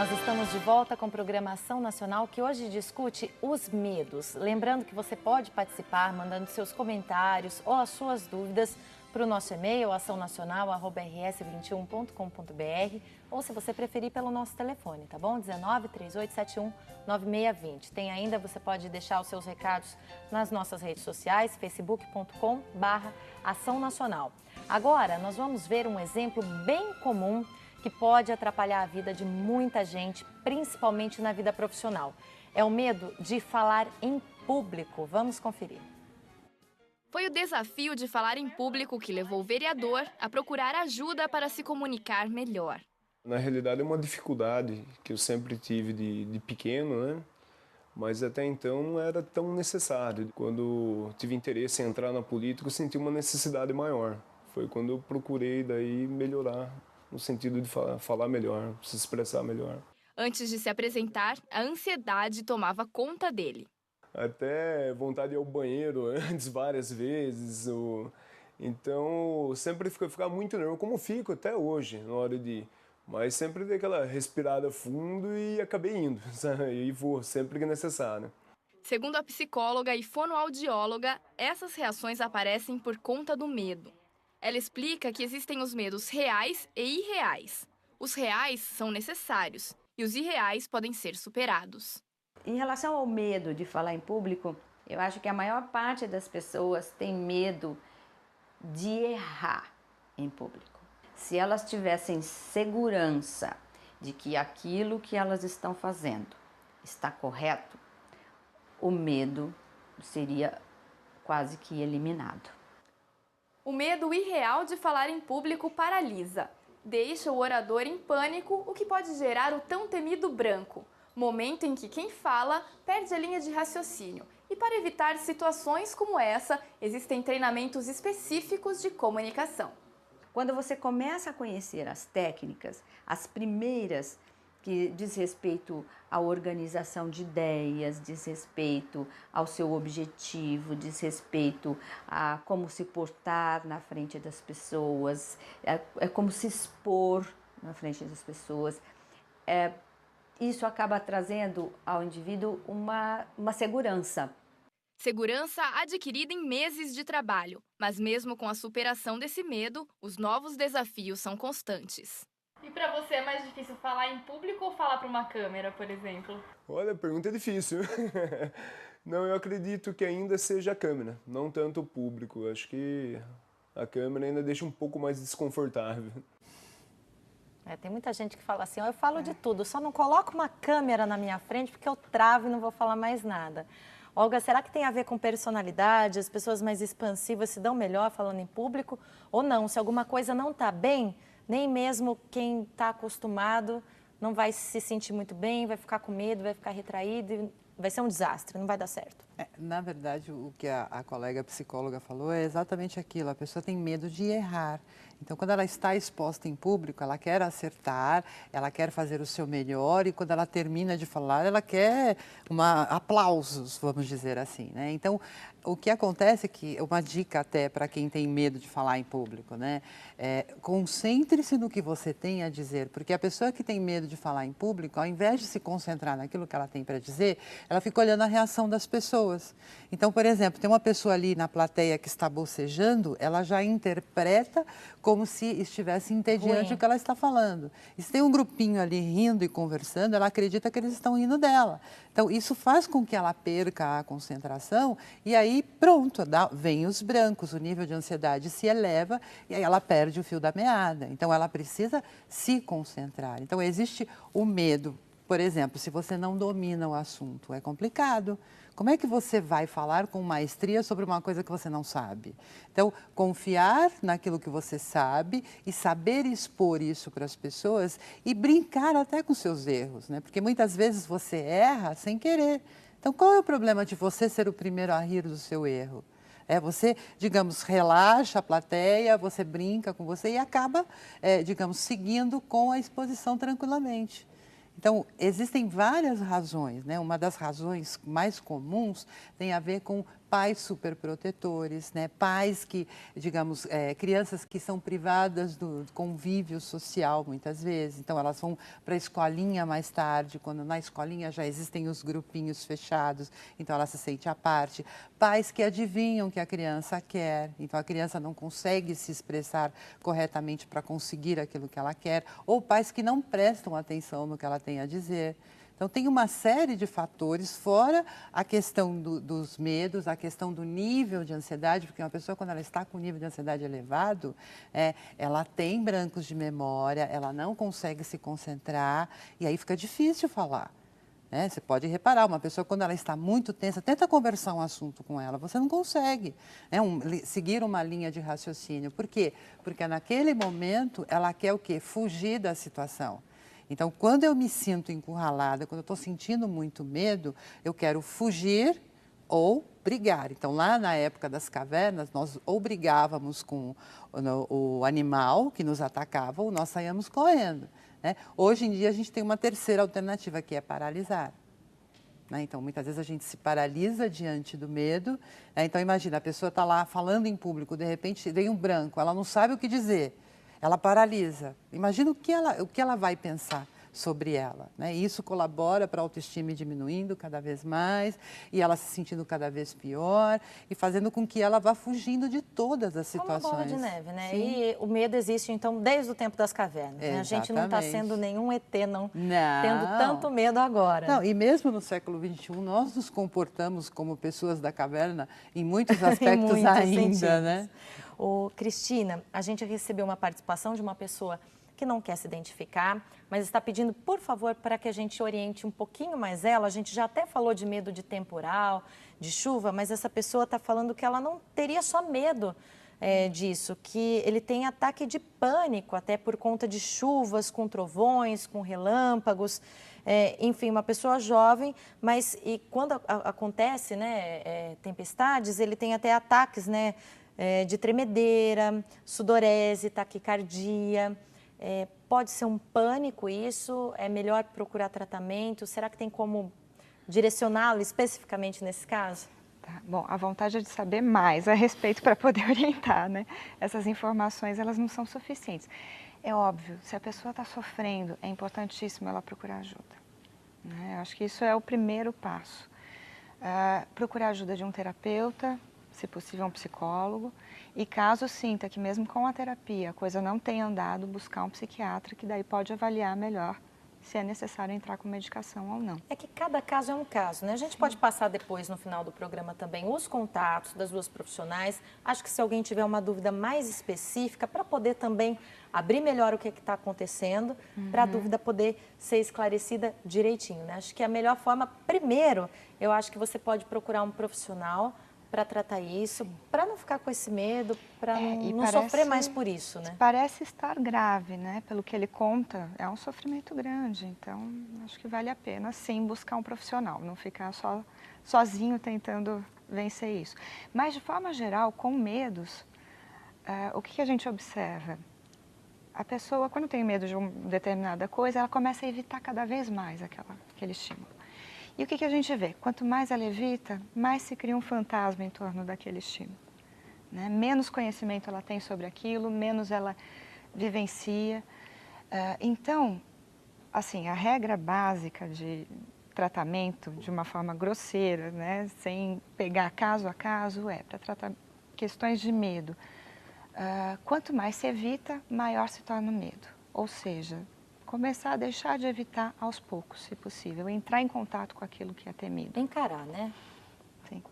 Nós estamos de volta com programação nacional que hoje discute os medos. Lembrando que você pode participar mandando seus comentários ou as suas dúvidas para o nosso e-mail, açãonacional@rs21.com.br, ou se você preferir pelo nosso telefone, tá bom? 19 3871 9620. Tem ainda, você pode deixar os seus recados nas nossas redes sociais, facebook.com/Ação Nacional. Agora, nós vamos ver um exemplo bem comum que pode atrapalhar a vida de muita gente, principalmente na vida profissional. É o medo de falar em público. Vamos conferir. Foi o desafio de falar em público que levou o vereador a procurar ajuda para se comunicar melhor. Na realidade é uma dificuldade que eu sempre tive de pequeno, né? Mas até então não era tão necessário. Quando tive interesse em entrar na política, eu senti uma necessidade maior. Foi quando eu procurei daí melhorar, no sentido de falar melhor, se expressar melhor. Antes de se apresentar, a ansiedade tomava conta dele. Até vontade de ir ao banheiro antes várias vezes. Então, sempre ficava muito nervoso, como fico até hoje, na hora de ir. Mas sempre dei aquela respirada fundo e acabei indo, sabe? E vou, sempre que necessário. Segundo a psicóloga e fonoaudióloga, essas reações aparecem por conta do medo. Ela explica que existem os medos reais e irreais. Os reais são necessários e os irreais podem ser superados. Em relação ao medo de falar em público, eu acho que a maior parte das pessoas tem medo de errar em público. Se elas tivessem segurança de que aquilo que elas estão fazendo está correto, o medo seria quase que eliminado. O medo irreal de falar em público paralisa. Deixa o orador em pânico, o que pode gerar o tão temido branco. Momento em que quem fala perde a linha de raciocínio. E para evitar situações como essa, existem treinamentos específicos de comunicação. Quando você começa a conhecer as técnicas, as primeiras que diz respeito à organização de ideias, diz respeito ao seu objetivo, diz respeito a como se portar na frente das pessoas, é como se expor na frente das pessoas. Isso acaba trazendo ao indivíduo uma segurança. Segurança adquirida em meses de trabalho, mas mesmo com a superação desse medo, os novos desafios são constantes. E para você é mais difícil falar em público ou falar para uma câmera, por exemplo? Olha, a pergunta é difícil. Não, eu acredito que ainda seja a câmera, não tanto o público. Acho que a câmera ainda deixa um pouco mais desconfortável. Tem muita gente que fala assim, eu falo de tudo, só não coloco uma câmera na minha frente porque eu travo e não vou falar mais nada. Olga, será que tem a ver com personalidade? As pessoas mais expansivas se dão melhor falando em público? Ou não? Se alguma coisa não está bem, nem mesmo quem está acostumado não vai se sentir muito bem, vai ficar com medo, vai ficar retraído, vai ser um desastre, não vai dar certo. Na verdade, o que a colega psicóloga falou é exatamente aquilo, a pessoa tem medo de errar. Então, quando ela está exposta em público, ela quer acertar, ela quer fazer o seu melhor e quando ela termina de falar, ela quer aplausos, vamos dizer assim, né? Então, o que acontece é que, uma dica até para quem tem medo de falar em público, né? Concentre-se no que você tem a dizer, porque a pessoa que tem medo de falar em público, ao invés de se concentrar naquilo que ela tem para dizer, ela fica olhando a reação das pessoas. Então, por exemplo, tem uma pessoa ali na plateia que está bocejando, ela já interpreta como se estivesse entediante o que ela está falando. E se tem um grupinho ali rindo e conversando, ela acredita que eles estão rindo dela. Então, isso faz com que ela perca a concentração e aí, pronto, vem os brancos, o nível de ansiedade se eleva e aí ela perde o fio da meada. Então, ela precisa se concentrar. Então, existe o medo. Por exemplo, se você não domina o assunto, é complicado. Como é que você vai falar com maestria sobre uma coisa que você não sabe? Então, confiar naquilo que você sabe e saber expor isso para as pessoas e brincar até com seus erros, né? Porque muitas vezes você erra sem querer. Então, qual é o problema de você ser o primeiro a rir do seu erro? Você, digamos, relaxa a plateia, você brinca com você e acaba, digamos, seguindo com a exposição tranquilamente. Então, existem várias razões, né? Uma das razões mais comuns tem a ver com pais superprotetores, né? Pais que, digamos, crianças que são privadas do convívio social muitas vezes, então elas vão para a escolinha mais tarde, quando na escolinha já existem os grupinhos fechados, então ela se sente à parte. Pais que adivinham o que a criança quer, então a criança não consegue se expressar corretamente para conseguir aquilo que ela quer, ou pais que não prestam atenção no que ela tem a dizer. Então, tem uma série de fatores, fora a questão dos medos, a questão do nível de ansiedade, porque uma pessoa, quando ela está com nível de ansiedade elevado, ela tem brancos de memória, ela não consegue se concentrar, e aí fica difícil falar. Né? Você pode reparar, uma pessoa, quando ela está muito tensa, tenta conversar um assunto com ela, você não consegue, né? Seguir uma linha de raciocínio. Por quê? Porque naquele momento, ela quer o quê? Fugir da situação. Então, quando eu me sinto encurralada, quando eu estou sentindo muito medo, eu quero fugir ou brigar. Então, lá na época das cavernas, nós ou brigávamos com o animal que nos atacava ou nós saíamos correndo. Né? Hoje em dia, a gente tem uma terceira alternativa, que é paralisar. Né? Então, muitas vezes a gente se paralisa diante do medo. Né? Então, imagina, a pessoa está lá falando em público, de repente vem um branco, ela não sabe o que dizer. Ela paralisa. Imagina o que ela vai pensar sobre ela. Né? Isso colabora para a autoestima diminuindo cada vez mais, e ela se sentindo cada vez pior, e fazendo com que ela vá fugindo de todas as situações. Como uma bola de neve, né? Sim. E o medo existe, então, desde o tempo das cavernas. Né? A gente não está sendo nenhum ET, não, tendo tanto medo agora. Não, e mesmo no século XXI, nós nos comportamos como pessoas da caverna em muitos aspectos em muitos ainda, sentidos. Né? Cristina, a gente recebeu uma participação de uma pessoa que não quer se identificar, mas está pedindo, por favor, para que a gente oriente um pouquinho mais ela. A gente já até falou de medo de temporal, de chuva, mas essa pessoa está falando que ela não teria só medo disso, que ele tem ataque de pânico, até por conta de chuvas com trovões, com relâmpagos. Enfim, uma pessoa jovem, mas quando acontece, né, tempestades, ele tem até ataques, né, de tremedeira, sudorese, taquicardia. Pode ser um pânico isso? É melhor procurar tratamento? Será que tem como direcioná-lo especificamente nesse caso? Tá. Bom, a vontade é de saber mais a respeito para poder orientar, né? Essas informações, elas não são suficientes. É óbvio, se a pessoa está sofrendo, é importantíssimo ela procurar ajuda. Né? Eu acho que isso é o primeiro passo. Procurar ajuda de um terapeuta, se possível um psicólogo, e caso sinta que mesmo com a terapia a coisa não tenha andado, buscar um psiquiatra que daí pode avaliar melhor se é necessário entrar com medicação ou não. É que cada caso é um caso, né? A gente pode passar depois, no final do programa também, os contatos das duas profissionais. Acho que se alguém tiver uma dúvida mais específica, para poder também abrir melhor o que está acontecendo, para a dúvida poder ser esclarecida direitinho, né? Acho que a melhor forma, primeiro, eu acho que você pode procurar um profissional para tratar isso, para não ficar com esse medo, para não sofrer mais por isso, né? Parece estar grave, né? Pelo que ele conta, é um sofrimento grande, então acho que vale a pena sim buscar um profissional, não ficar sozinho tentando vencer isso. Mas de forma geral, com medos, o que a gente observa? A pessoa, quando tem medo de uma determinada coisa, ela começa a evitar cada vez mais aquele estímulo. E o que a gente vê? Quanto mais ela evita, mais se cria um fantasma em torno daquele estímulo. Né? Menos conhecimento ela tem sobre aquilo, menos ela vivencia. Então, assim, a regra básica de tratamento, de uma forma grosseira, né? Sem pegar caso a caso, para tratar questões de medo. Quanto mais se evita, maior se torna o medo. Ou seja, começar a deixar de evitar aos poucos, se possível, entrar em contato com aquilo que é temido. Encarar, né? Sim.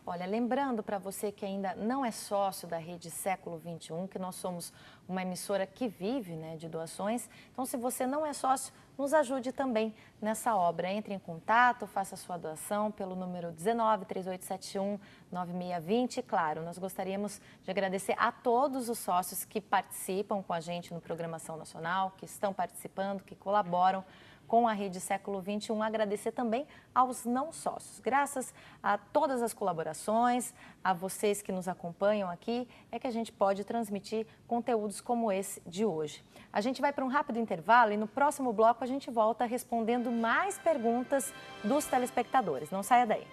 Olha, lembrando para você que ainda não é sócio da Rede Século XXI, que nós somos uma emissora que vive, né, de doações. Então, se você não é sócio, nos ajude também nessa obra. Entre em contato, faça a sua doação pelo número 19-3871-9620. Claro, nós gostaríamos de agradecer a todos os sócios que participam com a gente no Programação Nacional, que estão participando, que colaboram com a Rede Século XXI, agradecer também aos não sócios. Graças a todas as colaborações, a vocês que nos acompanham aqui, é que a gente pode transmitir conteúdos como esse de hoje. A gente vai para um rápido intervalo e no próximo bloco a gente volta respondendo mais perguntas dos telespectadores. Não saia daí.